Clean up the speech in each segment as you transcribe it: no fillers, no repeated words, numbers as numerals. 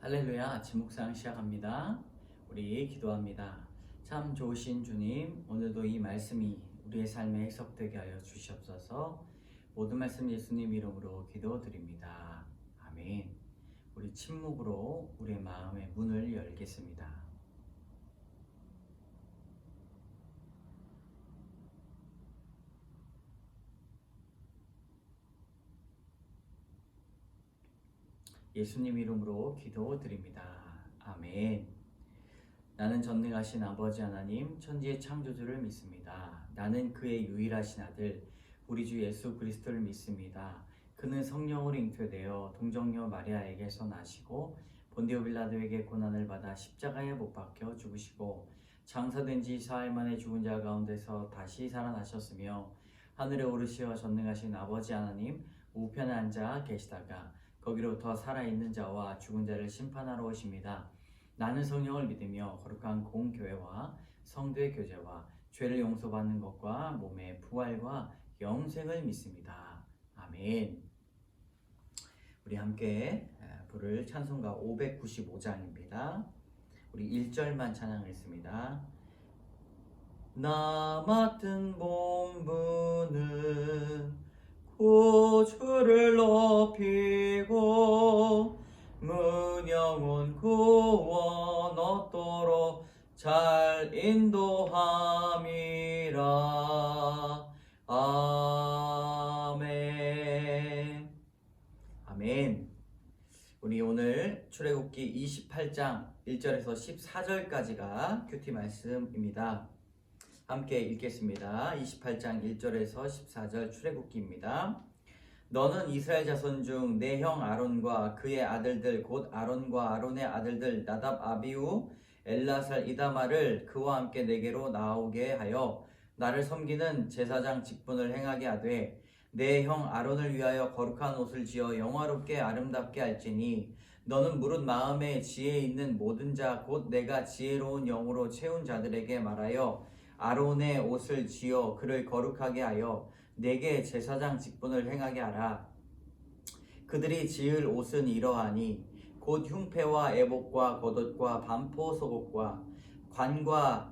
할렐루야. 아침 묵상 시작합니다. 우리 기도합니다. 참 좋으신 주님, 오늘도 이 말씀이 우리의 삶에 해석되게 하여 주시옵소서. 모든 말씀 예수님 이름으로 기도드립니다. 아멘. 우리 침묵으로 우리의 마음의 문을 열겠습니다. 예수님 이름으로 기도드립니다. 아멘. 나는 전능하신 아버지 하나님, 천지의 창조주를 믿습니다. 나는 그의 유일하신 아들, 우리 주 예수 그리스도를 믿습니다. 그는 성령으로 잉태되어 동정녀 마리아에게서 나시고 본디오 빌라도에게 고난을 받아 십자가에 못 박혀 죽으시고 장사된 지 사흘 만에 죽은 자 가운데서 다시 살아나셨으며 하늘에 오르시어 전능하신 아버지 하나님 우편에 앉아 계시다가 거기로부터 살아있는 자와 죽은 자를 심판하러 오십니다. 나는 성령을 믿으며 거룩한 공교회와 성도의 교제와 죄를 용서받는 것과 몸의 부활과 영생을 믿습니다. 아멘. 우리 함께 부를 찬송가 595장입니다. 우리 1절만 찬양했습니다. 나 맡은 본분은 구주를 높이고 문영은 구원 얻도록 잘 인도함이라. 아멘. 아멘. 우리 오늘 출애굽기 28장 1절에서 14절까지가 큐티 말씀입니다. 함께 읽겠습니다. 28장 1절에서 14절 출애굽기입니다. 너는 이스라엘 자손 중 내 형 아론과 그의 아들들 곧 아론과 아론의 아들들 나답 아비후 엘라살 이다마를 그와 함께 내게로 나오게 하여 나를 섬기는 제사장 직분을 행하게 하되 내 형 아론을 위하여 거룩한 옷을 지어 영화롭게 아름답게 할지니 너는 무릇 마음에 지혜 있는 모든 자 곧 내가 지혜로운 영으로 채운 자들에게 말하여 아론의 옷을 지어 그를 거룩하게 하여 내게 제사장 직분을 행하게 하라. 그들이 지을 옷은 이러하니 곧 흉패와 애복과 겉옷과 반포 속옷과 관과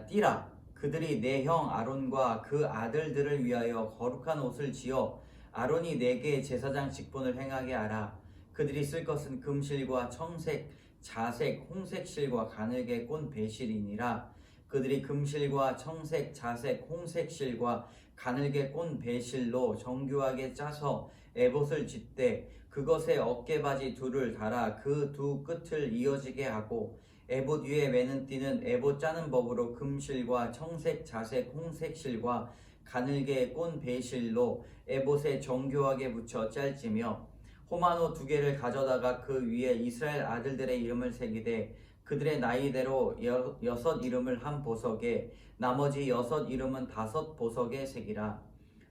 띠라. 그들이 내 형 아론과 그 아들들을 위하여 거룩한 옷을 지어 아론이 내게 제사장 직분을 행하게 하라. 그들이 쓸 것은 금실과 청색, 자색, 홍색 실과 가늘게 꼰 배실이니라. 그들이 금실과 청색, 자색, 홍색 실과 가늘게 꼰 배실로 정교하게 짜서 에봇을 짓되 그것에 어깨바지 둘을 달아 그 두 끝을 이어지게 하고 에봇 위에 매는 띠는 에봇 짜는 법으로 금실과 청색, 자색, 홍색 실과 가늘게 꼰 배실로 에봇에 정교하게 붙여 짤지며 호마노 2개를 가져다가 그 위에 이스라엘 아들들의 이름을 새기되 그들의 나이대로 6 이름을 한 보석에 나머지 6 이름은 5 보석에 새기라.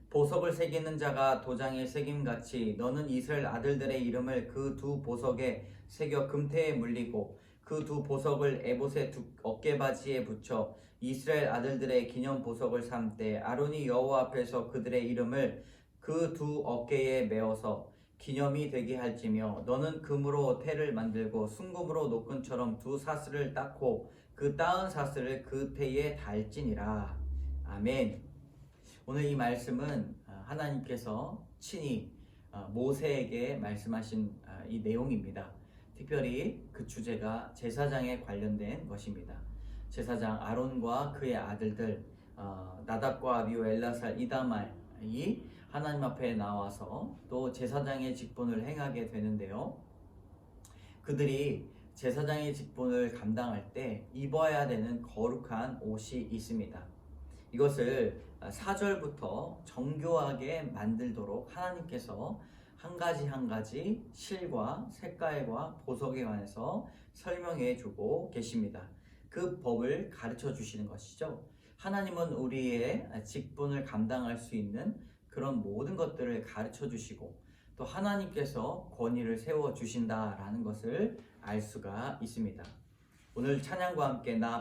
보석을 새기는 자가 도장에 새김같이 너는 이스라엘 아들들의 이름을 그 2 보석에 새겨 금태에 물리고 그 2 보석을 에봇의 어깨바지에 붙여 이스라엘 아들들의 기념 보석을 삼되 아론이 여호와 앞에서 그들의 이름을 그 2 어깨에 메어서 기념이 되게 할지며 너는 금으로 태를 만들고 순금으로 노끈처럼 2 사슬을 닦고 그 따은 사슬을 그 태에 달지니라. 아멘. 오늘 이 말씀은 하나님께서 친히 모세에게 말씀하신 이 내용입니다. 특별히 그 주제가 제사장에 관련된 것입니다. 제사장 아론과 그의 아들들 나답과 아비후 엘라살 이다말이 하나님 앞에 나와서 또 제사장의 직분을 행하게 되는데요. 그들이 제사장의 직분을 감당할 때 입어야 되는 거룩한 옷이 있습니다. 이것을 4절부터 정교하게 만들도록 하나님께서 한 가지 한 가지 실과 색깔과 보석에 관해서 설명해 주고 계십니다. 그 법을 가르쳐 주시는 것이죠. 하나님은 우리의 직분을 감당할 수 있는 그런 모든 것들을 가르쳐 주시고 또 하나님께서 권위를 세워 주신다라는 것을 알 수가 있습니다. 오늘 찬양과 함께 나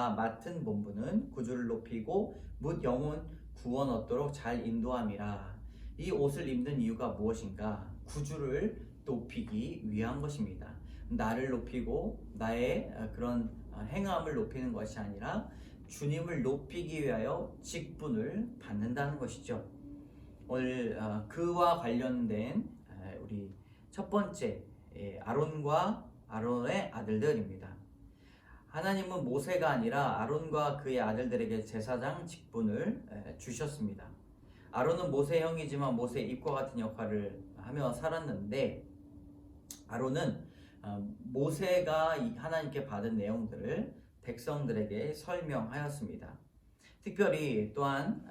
맡은 본분은 구주를 높이고 묻 영혼 구원 얻도록 잘 인도함이라. 이 옷을 입는 이유가 무엇인가? 구주를 높이기 위한 것입니다. 나를 높이고 나의 그런 행함을 높이는 것이 아니라 주님을 높이기 위하여 직분을 받는다는 것이죠. 오늘 그와 관련된 우리 첫 번째 아론과 아론의 아들들입니다. 하나님은 모세가 아니라 아론과 그의 아들들에게 제사장 직분을 주셨습니다. 아론은 모세 형이지만 모세의 입과 같은 역할을 하며 살았는데, 아론은 모세가 하나님께 받은 내용들을 백성들에게 설명하였습니다. 특별히 또한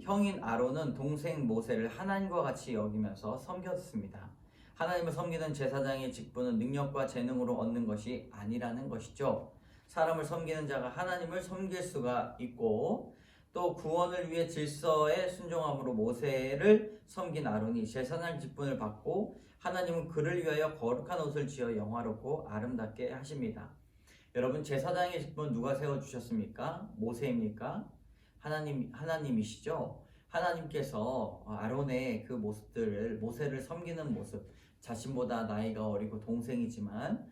형인 아론은 동생 모세를 하나님과 같이 여기면서 섬겼습니다. 하나님을 섬기는 제사장의 직분은 능력과 재능으로 얻는 것이 아니라는 것이죠. 사람을 섬기는 자가 하나님을 섬길 수가 있고, 또 구원을 위해 질서에 순종함으로 모세를 섬긴 아론이 제사장 직분을 받고, 하나님은 그를 위하여 거룩한 옷을 지어 영화롭고 아름답게 하십니다. 여러분, 제사장의 직분 누가 세워주셨습니까? 모세입니까? 하나님이시죠. 하나님께서 아론의 그 모습들을, 모세를 섬기는 모습, 자신보다 나이가 어리고 동생이지만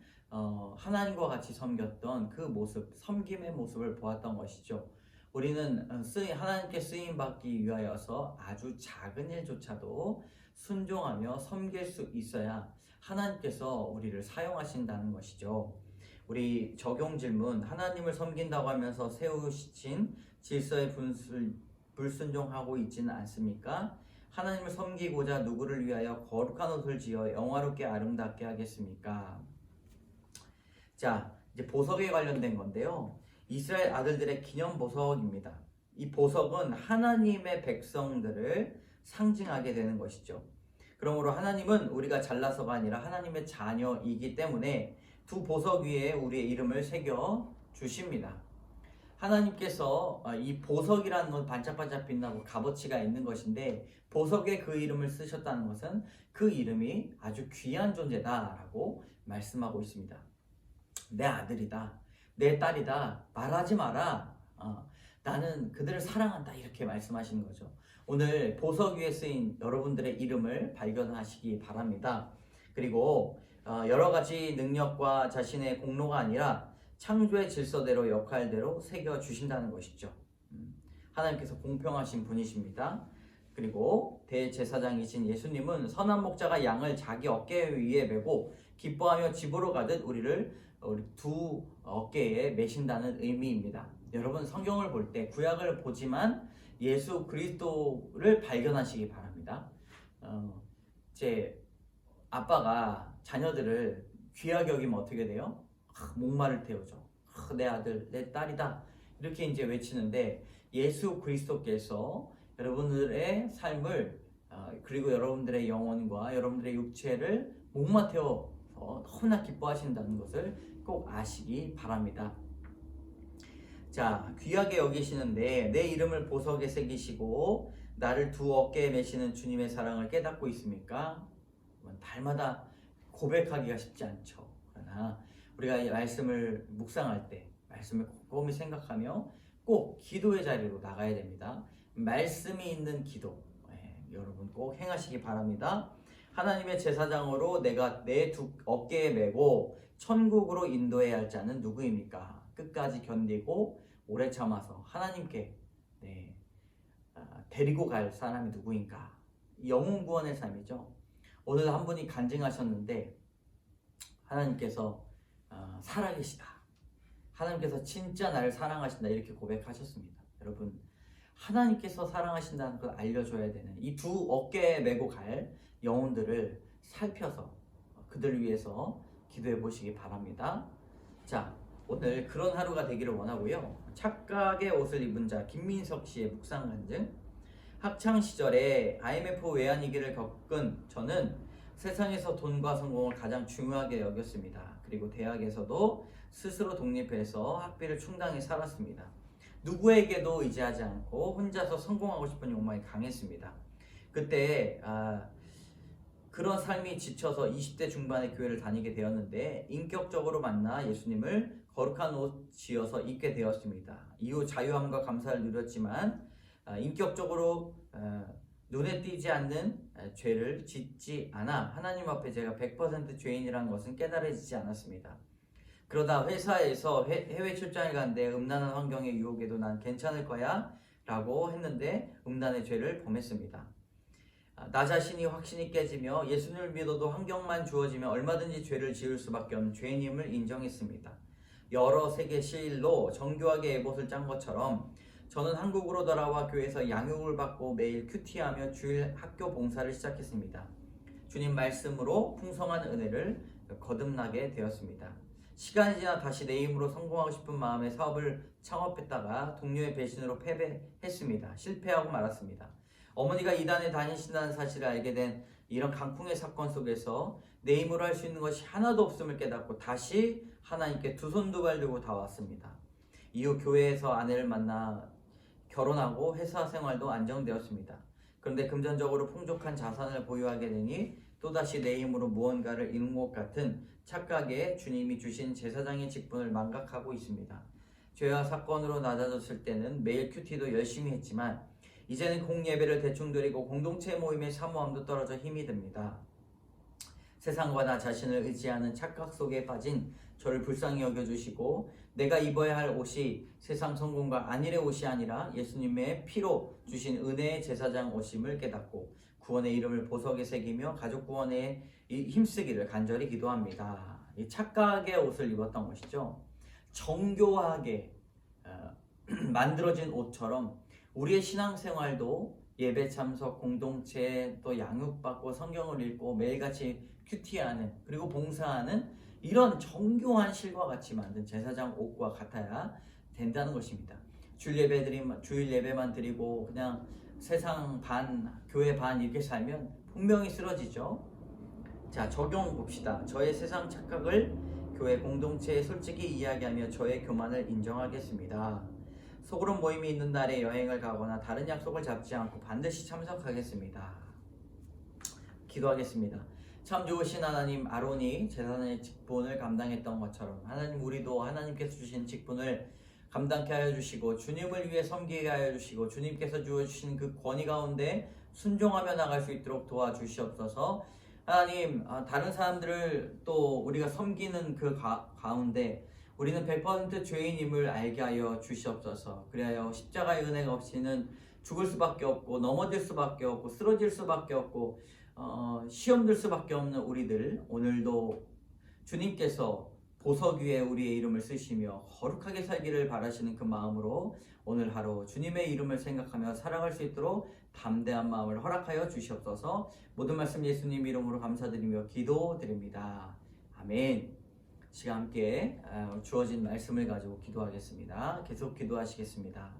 하나님과 같이 섬겼던 그 모습, 섬김의 모습을 보았던 것이죠. 우리는 하나님께 쓰임받기 위하여서 아주 작은 일조차도 순종하며 섬길 수 있어야 하나님께서 우리를 사용하신다는 것이죠. 우리 적용 질문, 하나님을 섬긴다고 하면서 세우신 질서에 불순종하고 있지는 않습니까? 하나님을 섬기고자 누구를 위하여 거룩한 옷을 지어 영화롭게 아름답게 하겠습니까? 자, 이제 보석에 관련된 건데요. 이스라엘 아들들의 기념 보석입니다. 이 보석은 하나님의 백성들을 상징하게 되는 것이죠. 그러므로 하나님은 우리가 잘나서가 아니라 하나님의 자녀이기 때문에 두 보석 위에 우리의 이름을 새겨 주십니다. 하나님께서 이 보석이라는 건 반짝반짝 빛나고 값어치가 있는 것인데, 보석에 그 이름을 쓰셨다는 것은 그 이름이 아주 귀한 존재다라고 말씀하고 있습니다. 내 아들이다, 내 딸이다, 말하지 마라. 나는 그들을 사랑한다, 이렇게 말씀하시는 거죠. 오늘 보석 위에 쓰인 여러분들의 이름을 발견하시기 바랍니다. 그리고 여러 가지 능력과 자신의 공로가 아니라 창조의 질서대로 역할대로 새겨주신다는 것이죠. 하나님께서 공평하신 분이십니다. 그리고 대제사장이신 예수님은 선한 목자가 양을 자기 어깨 위에 메고 기뻐하며 집으로 가듯 우리 두 어깨에 메신다는 의미입니다. 여러분, 성경을 볼 때 구약을 보지만 예수 그리스도를 발견하시기 바랍니다. 제 아빠가 자녀들을 귀하게 여기면 어떻게 돼요? 목마를 태우죠. 내 아들, 내 딸이다, 이렇게 이제 외치는데, 예수 그리스도께서 여러분들의 삶을 그리고 여러분들의 영혼과 여러분들의 육체를 목마 태워서 너무나 기뻐하신다는 것을 꼭 아시기 바랍니다. 자, 귀하게 여기시는데 내 이름을 보석에 새기시고 나를 두 어깨에 메시는 주님의 사랑을 깨닫고 있습니까? 날마다 고백하기가 쉽지 않죠. 그러나 우리가 이 말씀을 묵상할 때 말씀을 꼼꼼히 생각하며 꼭 기도의 자리로 나가야 됩니다. 말씀이 있는 기도, 여러분 꼭 행하시기 바랍니다. 하나님의 제사장으로 내가 내 두 어깨에 메고 천국으로 인도해야 할 자는 누구입니까? 끝까지 견디고 오래 참아서 하나님께 데리고 갈 사람이 누구인가? 영혼 구원의 삶이죠. 오늘 한 분이 간증하셨는데, 하나님께서 살아계시다, 하나님께서 진짜 나를 사랑하신다, 이렇게 고백하셨습니다. 여러분, 하나님께서 사랑하신다는 걸 알려줘야 되는 이 두 어깨에 메고 갈 영혼들을 살펴서 그들을 위해서 기도해 보시기 바랍니다. 자, 오늘 그런 하루가 되기를 원하고요. 착각의 옷을 입은 자 김민석 씨의 묵상 간증. 학창 시절에 IMF 외환위기를 겪은 저는 세상에서 돈과 성공을 가장 중요하게 여겼습니다. 그리고 대학에서도 스스로 독립해서 학비를 충당해 살았습니다. 누구에게도 의지하지 않고 혼자서 성공하고 싶은 욕망이 강했습니다. 그때 그런 삶이 지쳐서 20대 중반에 교회를 다니게 되었는데, 인격적으로 만나 예수님을 거룩한 옷 지어서 입게 되었습니다. 이후 자유함과 감사를 누렸지만 인격적으로 눈에 띄지 않는 죄를 짓지 않아 하나님 앞에 제가 100% 죄인이라는 것은 깨달아지지 않았습니다. 그러다 회사에서 해외 출장을 갔는데 음란한 환경의 유혹에도 난 괜찮을 거야 라고 했는데 음란의 죄를 범했습니다. 나 자신이 확신이 깨지며 예수님을 믿어도 환경만 주어지면 얼마든지 죄를 지을 수밖에 없는 죄인임을 인정했습니다. 여러 세계 시일로 정교하게 에봇을 짠 것처럼 저는 한국으로 돌아와 교회에서 양육을 받고 매일 큐티하며 주일 학교 봉사를 시작했습니다. 주님 말씀으로 풍성한 은혜를 거듭나게 되었습니다. 시간이 지나 다시 내 힘으로 성공하고 싶은 마음에 사업을 창업했다가 동료의 배신으로 패배했습니다. 실패하고 말았습니다. 어머니가 이단에 다니신다는 사실을 알게 된 이런 강풍의 사건 속에서 내 힘으로 할 수 있는 것이 하나도 없음을 깨닫고 다시 하나님께 두 손 두 발 들고 다 왔습니다. 이후 교회에서 아내를 만나 결혼하고 회사 생활도 안정되었습니다. 그런데 금전적으로 풍족한 자산을 보유하게 되니 또다시 내 힘으로 무언가를 이룬 것 같은 착각에 주님이 주신 제사장의 직분을 망각하고 있습니다. 죄와 사건으로 낮아졌을 때는 매일 큐티도 열심히 했지만 이제는 공예배를 대충 드리고 공동체 모임의 사모함도 떨어져 힘이 듭니다. 세상과 나 자신을 의지하는 착각 속에 빠진 저를 불쌍히 여겨주시고 내가 입어야 할 옷이 세상 성공과 안일의 옷이 아니라 예수님의 피로 주신 은혜의 제사장 옷임을 깨닫고 구원의 이름을 보석에 새기며 가족 구원에 힘쓰기를 간절히 기도합니다. 이 착각의 옷을 입었던 것이죠. 정교하게 만들어진 옷처럼 우리의 신앙생활도 예배 참석, 공동체, 또 양육받고 성경을 읽고 매일같이 큐티하는 그리고 봉사하는 이런 정교한 실과 같이 만든 제사장 옷과 같아야 된다는 것입니다. 주일 예배만 드리고 그냥 세상 반, 교회 반 이렇게 살면 분명히 쓰러지죠. 자, 적용 봅시다. 저의 세상 착각을 교회 공동체에 솔직히 이야기하며 저의 교만을 인정하겠습니다. 소그룹 모임이 있는 날에 여행을 가거나 다른 약속을 잡지 않고 반드시 참석하겠습니다. 기도하겠습니다. 참 좋으신 하나님, 아론이 제사장의 직분을 감당했던 것처럼 하나님, 우리도 하나님께서 주신 직분을 감당케 하여 주시고 주님을 위해 섬기게 하여 주시고 주님께서 주어주신 그 권위 가운데 순종하며 나갈 수 있도록 도와주시옵소서. 하나님, 다른 사람들을 또 우리가 섬기는 그 가운데 우리는 100% 죄인임을 알게 하여 주시옵소서. 그리하여 십자가의 은혜가 없이는 죽을 수밖에 없고 넘어질 수밖에 없고 쓰러질 수밖에 없고 시험 들 수밖에 없는 우리들, 오늘도 주님께서 보석 위에 우리의 이름을 쓰시며 거룩하게 살기를 바라시는 그 마음으로 오늘 하루 주님의 이름을 생각하며 살아갈 수 있도록 담대한 마음을 허락하여 주시옵소서. 모든 말씀 예수님 이름으로 감사드리며 기도드립니다. 아멘. 시간 함께 주어진 말씀을 가지고 기도하겠습니다. 계속 기도하시겠습니다.